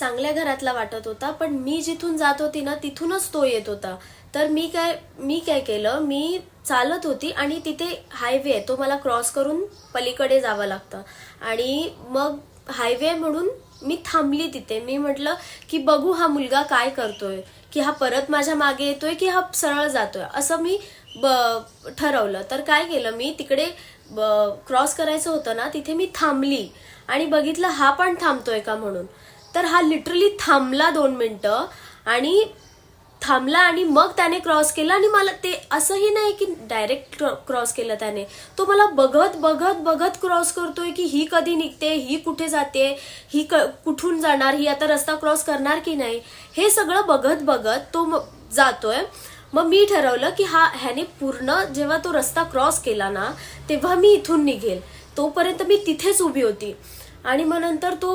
चांगल्या घरातला वाटत होता, पण मी जिथून जात होती ना तिथूनच तो येत होता. तर मी काय केलं, मी चालत होती आणि तिथे हायवे आहे, तो मला क्रॉस करून पलीकडे जावं लागतं. आणि मग हायवे म्हणून मी थांबली तिथे. मी म्हटलं की बघू हा मुलगा काय करतोय, की हा परत माझ्या मागे येतोय की हा सरळ जातोय, असं मी ठरवलं. तर काय केलं, मी तिकडे क्रॉस करायचं होतं ना, तिथे मी थांबली आणि बघितलं हा पण थांबतोय का म्हणून. तर हा लिटरली थांबला 2 मिनिटं आणि मग त्याने क्रॉस केला. आणि मला ते असंही नाही की डायरेक्ट क्रॉस केलं त्याने, तो मला बघत बघत बघत क्रॉस करतोय की ही कधी निघते, ही कुठे जाते, ही कुठून जाणार, ही आता रस्ता क्रॉस करणार की नाही, हे सगळं बघत बघत तो जातोय. मग मी ठरवलं की ह्याने पूर्ण जेव्हा तो रस्ता क्रॉस केला ना तेव्हा मी इथून निघेल, तोपर्यंत मी तिथेच उभी होती. आणि मग नंतर तो